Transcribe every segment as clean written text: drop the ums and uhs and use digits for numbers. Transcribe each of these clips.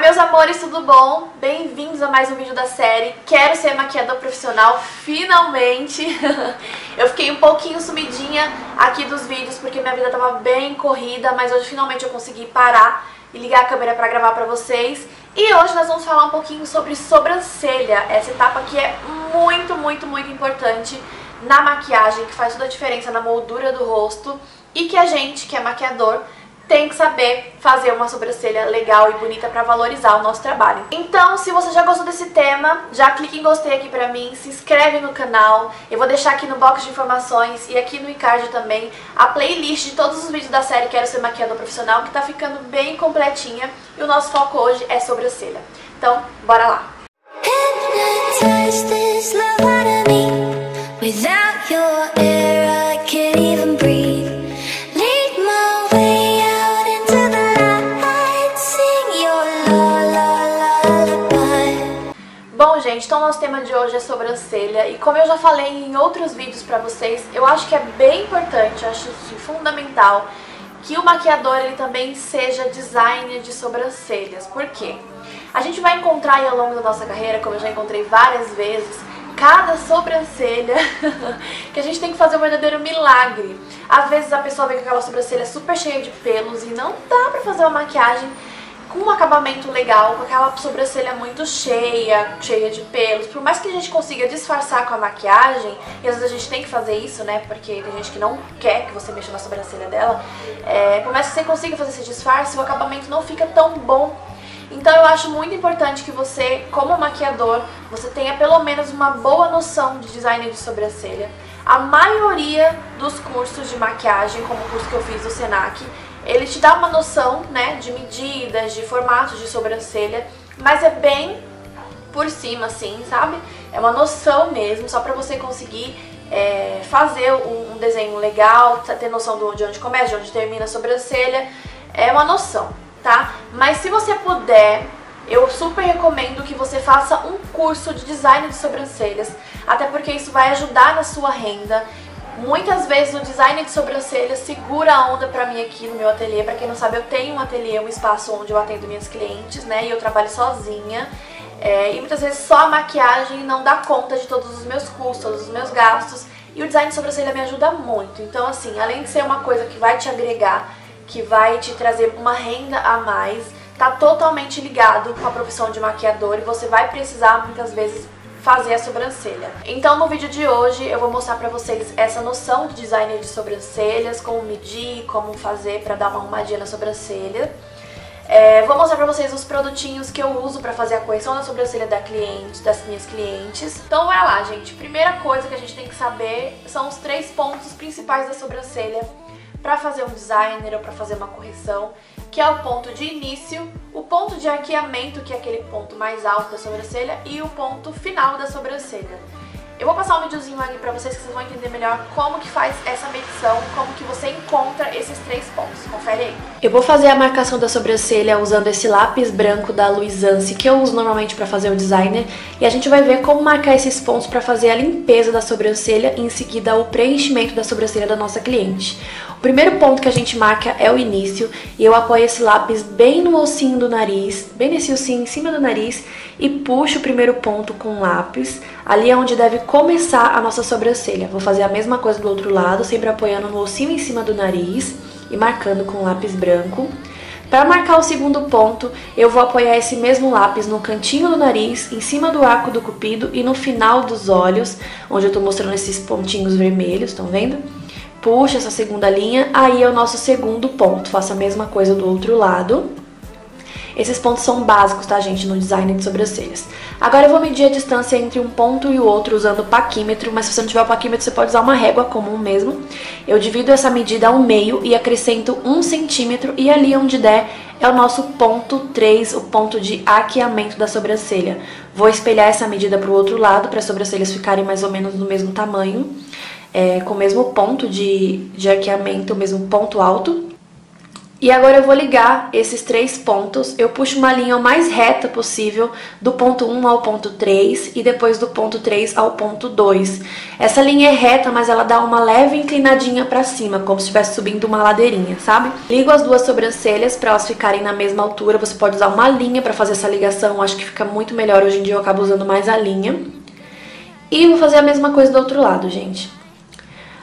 meus amores, tudo bom? Bem-vindos a mais um vídeo da série Quero Ser Maquiador Profissional, finalmente! Eu fiquei um pouquinho sumidinha aqui dos vídeos porque minha vida tava bem corrida, mas hoje finalmente eu consegui parar e ligar a câmera pra gravar pra vocês. E hoje nós vamos falar um pouquinho sobre sobrancelha, essa etapa que é muito importante na maquiagem, que faz toda a diferença na moldura do rosto e que a gente, que é maquiador, tem que saber fazer uma sobrancelha legal e bonita pra valorizar o nosso trabalho. Então, se você já gostou desse tema, já clica em gostei aqui pra mim, se inscreve no canal. Eu vou deixar aqui no box de informações e aqui no iCard também a playlist de todos os vídeos da série Quero Ser Maquiador Profissional, que tá ficando bem completinha. E o nosso foco hoje é sobrancelha. Então, bora lá! Bom, gente, então o nosso tema de hoje é sobrancelha e como eu já falei em outros vídeos pra vocês, eu acho que é bem importante, eu acho fundamental que o maquiador ele também seja designer de sobrancelhas. Por quê? A gente vai encontrar aí ao longo da nossa carreira, como eu já encontrei várias vezes, cada sobrancelha que a gente tem que fazer um verdadeiro milagre. Às vezes a pessoa vem com aquela sobrancelha super cheia de pelos e não dá pra fazer uma maquiagem com um acabamento legal, com aquela sobrancelha muito cheia de pelos. Por mais que a gente consiga disfarçar com a maquiagem, e às vezes a gente tem que fazer isso, né, porque tem gente que não quer que você mexa na sobrancelha dela, por mais que você consiga fazer esse disfarce, o acabamento não fica tão bom. Então eu acho muito importante que você, como maquiador, você tenha pelo menos uma boa noção de design de sobrancelha. A maioria dos cursos de maquiagem, como o curso que eu fiz do Senac, ele te dá uma noção, né, de medidas, de formatos de sobrancelha, mas é bem por cima, assim, sabe? É uma noção mesmo, só pra você conseguir fazer um desenho legal, ter noção de onde começa, de onde termina a sobrancelha, é uma noção, tá? Mas se você puder, eu super recomendo que você faça um curso de design de sobrancelhas, até porque isso vai ajudar na sua renda. Muitas vezes o design de sobrancelha segura a onda pra mim aqui no meu ateliê. Pra quem não sabe, eu tenho um ateliê, um espaço onde eu atendo minhas clientes, né? E eu trabalho sozinha. E muitas vezes só a maquiagem não dá conta de todos os meus custos, todos os meus gastos. E o design de sobrancelha me ajuda muito. Então, assim, além de ser uma coisa que vai te agregar, que vai te trazer uma renda a mais, tá totalmente ligado com a profissão de maquiador. E você vai precisar, muitas vezes, fazer a sobrancelha. Então no vídeo de hoje eu vou mostrar pra vocês essa noção de design de sobrancelhas, como medir, como fazer pra dar uma arrumadinha na sobrancelha. Vou mostrar pra vocês os produtinhos que eu uso pra fazer a correção da sobrancelha das minhas clientes. Então vai lá, gente. Primeira coisa que a gente tem que saber são os 3 pontos principais da sobrancelha pra fazer um designer ou pra fazer uma correção, que é o ponto de início, o ponto de arqueamento, que é aquele ponto mais alto da sobrancelha, e o ponto final da sobrancelha. Eu vou passar um videozinho ali pra vocês que vocês vão entender melhor como que faz essa medição, como que você encontra esses 3 pontos. Confere aí. Eu vou fazer a marcação da sobrancelha usando esse lápis branco da Luisance, que eu uso normalmente pra fazer o designer, e a gente vai ver como marcar esses pontos pra fazer a limpeza da sobrancelha e em seguida o preenchimento da sobrancelha da nossa cliente. O primeiro ponto que a gente marca é o início, e eu apoio esse lápis bem no ossinho do nariz, bem nesse ossinho em cima do nariz, e puxo o primeiro ponto com o lápis. Ali é onde deve começar a nossa sobrancelha. Vou fazer a mesma coisa do outro lado, sempre apoiando no ossinho em cima do nariz e marcando com o lápis branco. Para marcar o segundo ponto, eu vou apoiar esse mesmo lápis no cantinho do nariz, em cima do arco do cupido e no final dos olhos, onde eu tô mostrando esses pontinhos vermelhos, estão vendo? Puxa essa segunda linha, aí é o nosso segundo ponto. Faço a mesma coisa do outro lado. Esses pontos são básicos, tá, gente, no design de sobrancelhas. Agora eu vou medir a distância entre um ponto e o outro usando o paquímetro, mas se você não tiver o paquímetro, você pode usar uma régua comum mesmo. Eu divido essa medida ao meio e acrescento 1 centímetro, e ali onde der é o nosso ponto 3, o ponto de arqueamento da sobrancelha. Vou espelhar essa medida para o outro lado, para as sobrancelhas ficarem mais ou menos do mesmo tamanho, com o mesmo ponto de arqueamento, o mesmo ponto alto. E agora eu vou ligar esses 3 pontos. Eu puxo uma linha o mais reta possível do ponto 1 ao ponto 3 e depois do ponto 3 ao ponto 2. Essa linha é reta, mas ela dá uma leve inclinadinha pra cima, como se estivesse subindo uma ladeirinha, sabe? Ligo as 2 sobrancelhas pra elas ficarem na mesma altura. Você pode usar uma linha pra fazer essa ligação, eu acho que fica muito melhor. Hoje em dia eu acabo usando mais a linha. E vou fazer a mesma coisa do outro lado, gente.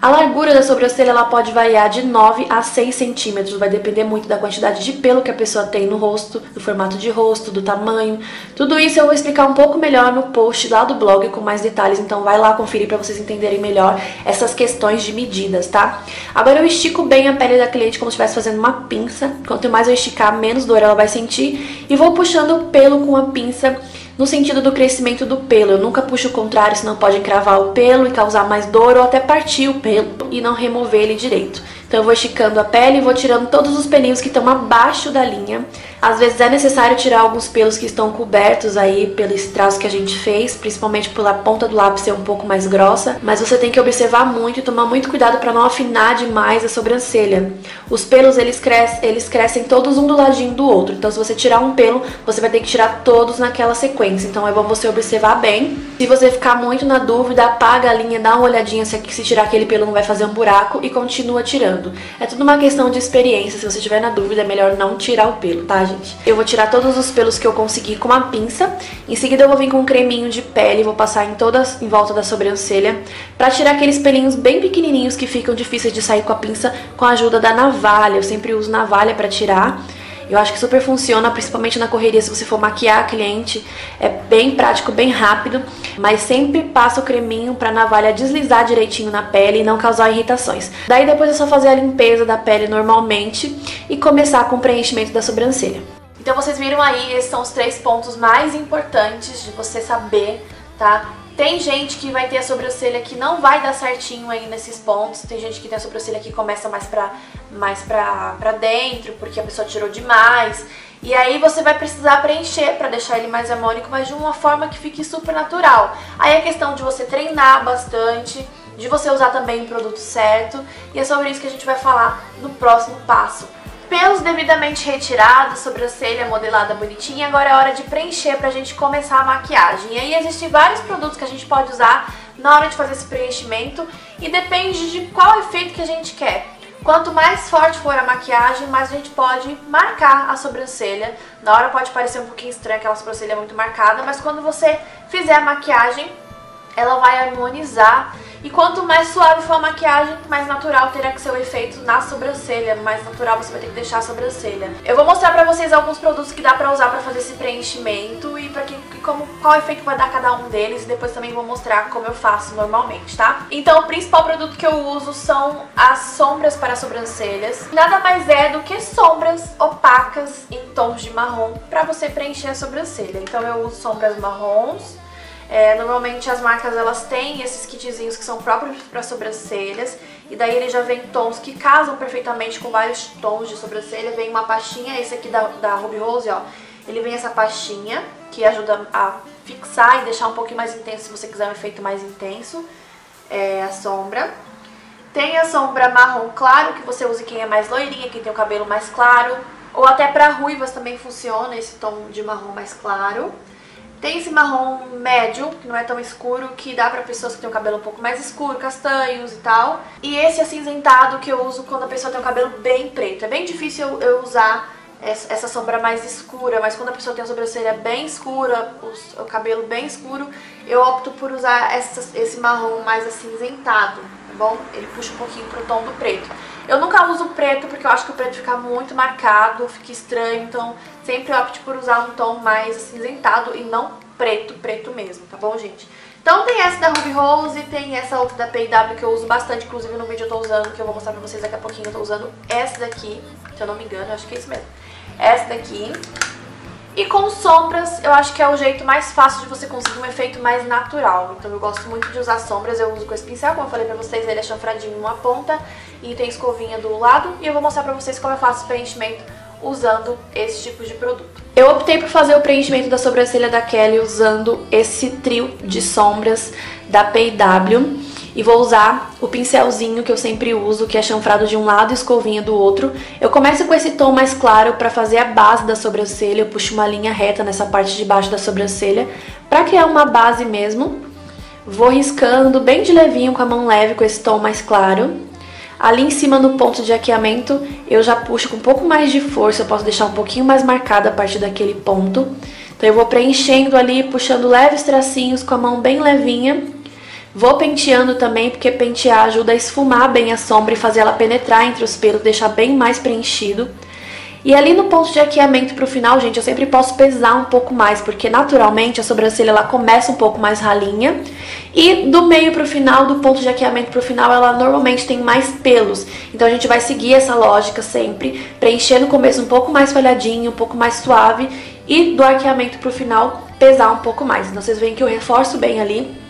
A largura da sobrancelha ela pode variar de 9 a 6 centímetros, vai depender muito da quantidade de pelo que a pessoa tem no rosto, do formato de rosto, do tamanho. Tudo isso eu vou explicar um pouco melhor no post lá do blog com mais detalhes, então vai lá conferir para vocês entenderem melhor essas questões de medidas, tá? Agora eu estico bem a pele da cliente como se estivesse fazendo uma pinça. Quanto mais eu esticar, menos dor ela vai sentir. E vou puxando o pelo com a pinça no sentido do crescimento do pelo. Eu nunca puxo o contrário, senão pode encravar o pelo e causar mais dor ou até partir o pelo e não remover ele direito. Então eu vou esticando a pele e vou tirando todos os pelinhos que estão abaixo da linha. Às vezes é necessário tirar alguns pelos que estão cobertos aí pelo esse traço que a gente fez, principalmente pela ponta do lápis ser um pouco mais grossa, mas você tem que observar muito e tomar muito cuidado para não afinar demais a sobrancelha. Os pelos eles crescem todos um do ladinho do outro, então se você tirar um pelo, você vai ter que tirar todos naquela sequência, então é bom você observar bem. Se você ficar muito na dúvida, apaga a linha, dá uma olhadinha se tirar aquele pelo não vai fazer um buraco e continua tirando. É tudo uma questão de experiência, se você estiver na dúvida é melhor não tirar o pelo, tá, gente? Eu vou tirar todos os pelos que eu consegui com uma pinça. Em seguida eu vou vir com um creminho de pele, vou passar em volta da sobrancelha pra tirar aqueles pelinhos bem pequenininhos que ficam difíceis de sair com a pinça com a ajuda da navalha. Eu sempre uso navalha pra tirar. Eu acho que super funciona, principalmente na correria, se você for maquiar a cliente. É bem prático, bem rápido, mas sempre passa o creminho pra navalha deslizar direitinho na pele e não causar irritações. Daí depois é só fazer a limpeza da pele normalmente e começar com o preenchimento da sobrancelha. Então vocês viram aí, esses são os 3 pontos mais importantes de você saber, tá? Tem gente que vai ter a sobrancelha que não vai dar certinho aí nesses pontos. Tem gente que tem a sobrancelha que começa mais pra dentro, porque a pessoa tirou demais. E aí você vai precisar preencher pra deixar ele mais harmônico, mas de uma forma que fique super natural. Aí é questão de você treinar bastante, de você usar também o produto certo. E é sobre isso que a gente vai falar no próximo passo. Pelos devidamente retirados, sobrancelha modelada bonitinha, agora é hora de preencher pra gente começar a maquiagem. E aí existem vários produtos que a gente pode usar na hora de fazer esse preenchimento e depende de qual efeito que a gente quer. Quanto mais forte for a maquiagem, mais a gente pode marcar a sobrancelha. Na hora pode parecer um pouquinho estranho, aquela sobrancelha muito marcada, mas quando você fizer a maquiagem, ela vai harmonizar. E quanto mais suave for a maquiagem, mais natural terá que ser o efeito na sobrancelha. Mais natural você vai ter que deixar a sobrancelha. Eu vou mostrar pra vocês alguns produtos que dá pra usar pra fazer esse preenchimento e qual efeito vai dar cada um deles. E depois também vou mostrar como eu faço normalmente, tá? Então o principal produto que eu uso são as sombras para sobrancelhas. Nada mais é do que sombras opacas em tons de marrom pra você preencher a sobrancelha. Então eu uso sombras marrons. Normalmente as marcas elas têm esses kitzinhos que são próprios para sobrancelhas e daí ele já vem tons que casam perfeitamente com vários tons de sobrancelha. Vem uma pastinha, esse aqui da Ruby Rose, ó, ele vem essa pastinha que ajuda a fixar e deixar um pouquinho mais intenso se você quiser um efeito mais intenso, a sombra. Tem a sombra marrom claro, que você usa quem é mais loirinha, quem tem o cabelo mais claro, ou até para ruivas também funciona esse tom de marrom mais claro. Tem esse marrom médio, que não é tão escuro, que dá pra pessoas que têm o cabelo um pouco mais escuro, castanhos e tal. E esse acinzentado que eu uso quando a pessoa tem o cabelo bem preto. É bem difícil eu usar essa sombra mais escura, mas quando a pessoa tem a sobrancelha bem escura, o cabelo bem escuro, eu opto por usar esse marrom mais acinzentado, tá bom? Ele puxa um pouquinho pro tom do preto. Eu nunca uso preto porque eu acho que o preto fica muito marcado, fica estranho, então sempre opto por usar um tom mais acinzentado e não preto mesmo, tá bom, gente? Então tem essa da Ruby Rose, tem essa outra da P&W que eu uso bastante, inclusive no vídeo eu tô usando, que eu vou mostrar pra vocês daqui a pouquinho. Eu tô usando essa daqui, se eu não me engano, eu acho que é isso mesmo. Essa daqui. E com sombras, eu acho que é o jeito mais fácil de você conseguir um efeito mais natural. Então eu gosto muito de usar sombras, eu uso com esse pincel, como eu falei pra vocês, ele é chanfradinho numa ponta e tem escovinha do lado. E eu vou mostrar pra vocês como eu faço o preenchimento usando esse tipo de produto. Eu optei por fazer o preenchimento da sobrancelha da Kelly usando esse trio de sombras da P&W. e vou usar o pincelzinho que eu sempre uso, que é chanfrado de um lado e escovinha do outro. Eu começo com esse tom mais claro para fazer a base da sobrancelha, eu puxo uma linha reta nessa parte de baixo da sobrancelha para criar uma base mesmo. Vou riscando bem de levinho com a mão leve com esse tom mais claro. Ali em cima no ponto de arqueamento eu já puxo com um pouco mais de força, eu posso deixar um pouquinho mais marcada a partir daquele ponto. Então eu vou preenchendo ali, puxando leves tracinhos com a mão bem levinha. Vou penteando também, porque pentear ajuda a esfumar bem a sombra e fazer ela penetrar entre os pelos, deixar bem mais preenchido. E ali no ponto de arqueamento pro final, gente, eu sempre posso pesar um pouco mais, porque naturalmente a sobrancelha ela começa um pouco mais ralinha. E do meio pro final, do ponto de arqueamento pro final, ela normalmente tem mais pelos. Então a gente vai seguir essa lógica sempre, preenchendo o começo um pouco mais falhadinho, um pouco mais suave. E do arqueamento pro final, pesar um pouco mais. Então vocês veem que eu reforço bem ali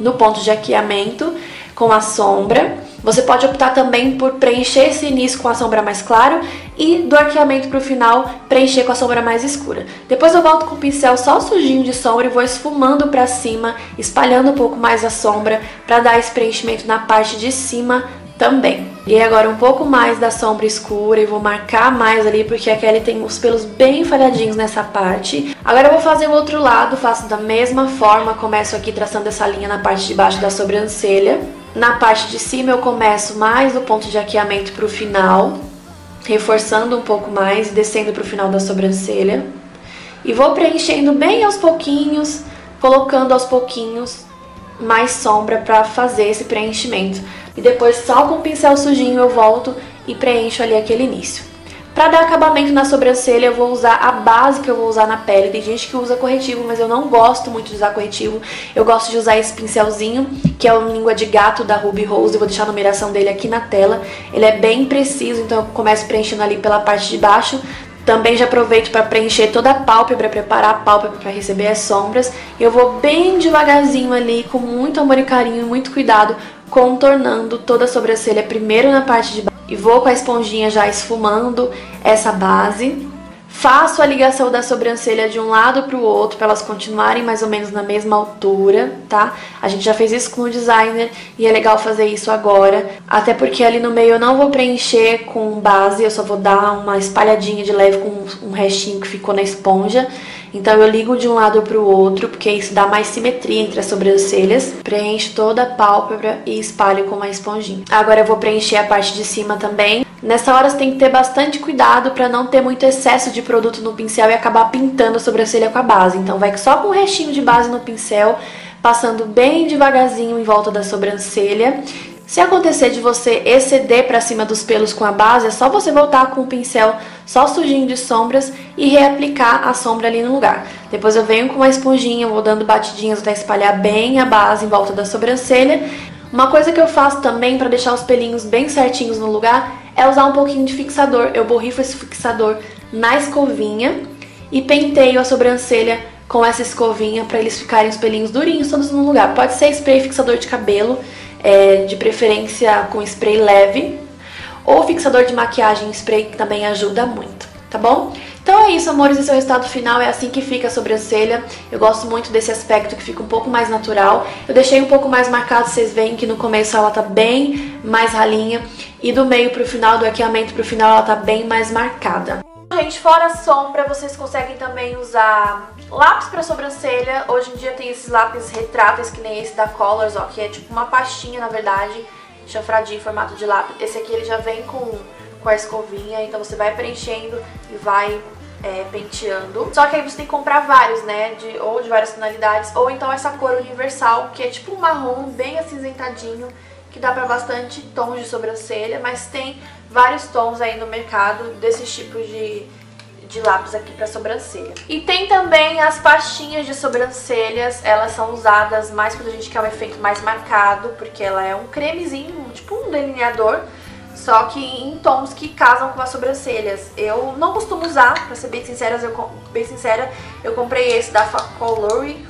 no ponto de arqueamento com a sombra. Você pode optar também por preencher esse início com a sombra mais clara e do arqueamento pro final preencher com a sombra mais escura. Depois eu volto com o pincel só sujinho de sombra e vou esfumando pra cima, espalhando um pouco mais a sombra pra dar esse preenchimento na parte de cima também. E agora um pouco mais da sombra escura e vou marcar mais ali porque a Kelly tem os pelos bem falhadinhos nessa parte. Agora eu vou fazer o outro lado, faço da mesma forma, começo aqui traçando essa linha na parte de baixo da sobrancelha. Na parte de cima eu começo mais do ponto de arqueamento pro final, reforçando um pouco mais e descendo pro final da sobrancelha. E vou preenchendo bem aos pouquinhos, colocando aos pouquinhos mais sombra pra fazer esse preenchimento. E depois só com o pincel sujinho eu volto e preencho ali aquele início. Pra dar acabamento na sobrancelha eu vou usar a base que eu vou usar na pele. Tem gente que usa corretivo, mas eu não gosto muito de usar corretivo. Eu gosto de usar esse pincelzinho, que é o Língua de Gato da Ruby Rose. Eu vou deixar a numeração dele aqui na tela. Ele é bem preciso, então eu começo preenchendo ali pela parte de baixo. Também já aproveito para preencher toda a pálpebra, preparar a pálpebra para receber as sombras. E eu vou bem devagarzinho ali, com muito amor e carinho, muito cuidado, contornando toda a sobrancelha primeiro na parte de baixo. E vou com a esponjinha já esfumando essa base. Faço a ligação da sobrancelha de um lado para o outro, para elas continuarem mais ou menos na mesma altura, tá? A gente já fez isso com o designer e é legal fazer isso agora. Até porque ali no meio eu não vou preencher com base, eu só vou dar uma espalhadinha de leve com um restinho que ficou na esponja. Então eu ligo de um lado para o outro, porque isso dá mais simetria entre as sobrancelhas. Preencho toda a pálpebra e espalho com uma esponjinha. Agora eu vou preencher a parte de cima também. Nessa hora você tem que ter bastante cuidado para não ter muito excesso de produto no pincel e acabar pintando a sobrancelha com a base. Então vai só com um restinho de base no pincel, passando bem devagarzinho em volta da sobrancelha. Se acontecer de você exceder para cima dos pelos com a base, é só você voltar com o pincel só sujinho de sombras e reaplicar a sombra ali no lugar. Depois eu venho com uma esponjinha, vou dando batidinhas até espalhar bem a base em volta da sobrancelha. Uma coisa que eu faço também para deixar os pelinhos bem certinhos no lugar é usar um pouquinho de fixador. Eu borrifo esse fixador na escovinha e penteio a sobrancelha com essa escovinha para eles ficarem os pelinhos durinhos todos no lugar. Pode ser spray fixador de cabelo, de preferência com spray leve, ou fixador de maquiagem spray, que também ajuda muito, tá bom? Então é isso, amores, esse é o resultado final, é assim que fica a sobrancelha. Eu gosto muito desse aspecto que fica um pouco mais natural. Eu deixei um pouco mais marcado, vocês veem que no começo ela tá bem mais ralinha e do meio pro final, do arqueamento pro final, ela tá bem mais marcada. Gente, fora a sombra, vocês conseguem também usar lápis pra sobrancelha. Hoje em dia tem esses lápis retráteis, que nem esse da Colors, ó, que é tipo uma pastinha, na verdade, chanfradinho em formato de lápis. Esse aqui ele já vem com a escovinha, então você vai preenchendo e vai penteando. Só que aí você tem que comprar vários, né, ou de várias tonalidades, ou então essa cor universal, que é tipo um marrom bem acinzentadinho, que dá pra bastante tons de sobrancelha, mas tem vários tons aí no mercado desses tipos de lápis aqui pra sobrancelha. E tem também as pastinhas de sobrancelhas, elas são usadas mais quando a gente quer um efeito mais marcado, porque ela é um cremezinho, tipo um delineador, só que em tons que casam com as sobrancelhas. Eu não costumo usar, pra ser bem sincera, eu comprei esse da Facolory,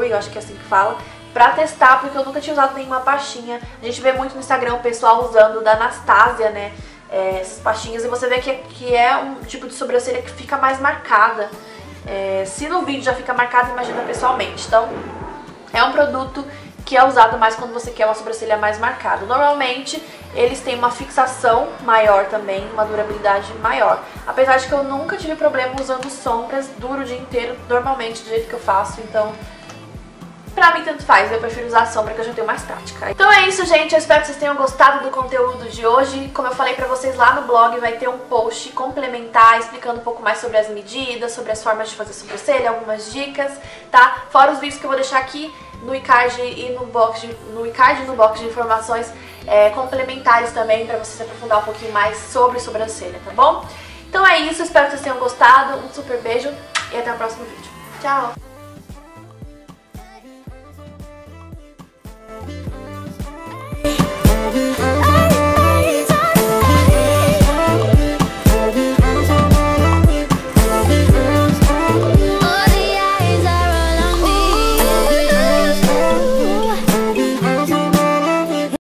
eu acho que é assim que fala, pra testar, porque eu nunca tinha usado nenhuma pastinha. A gente vê muito no Instagram o pessoal usando da Anastasia, né, essas pastinhas, e você vê que é um tipo de sobrancelha que fica mais marcada. Se no vídeo já fica marcada, imagina pessoalmente. Então, é um produto que é usado mais quando você quer uma sobrancelha mais marcada. Normalmente eles têm uma fixação maior também, uma durabilidade maior. Apesar de que eu nunca tive problema usando sombras duro o dia inteiro, normalmente do jeito que eu faço, então pra mim tanto faz, eu prefiro usar a sombra que eu já tenho mais prática. Então é isso, gente, eu espero que vocês tenham gostado do conteúdo de hoje. Como eu falei pra vocês, lá no blog vai ter um post complementar explicando um pouco mais sobre as medidas, sobre as formas de fazer sobrancelha, algumas dicas, tá? Fora os vídeos que eu vou deixar aqui no iCard e no box de informações complementares também, pra vocês aprofundar um pouquinho mais sobre sobrancelha, tá bom? Então é isso, espero que vocês tenham gostado, um super beijo e até o próximo vídeo. Tchau!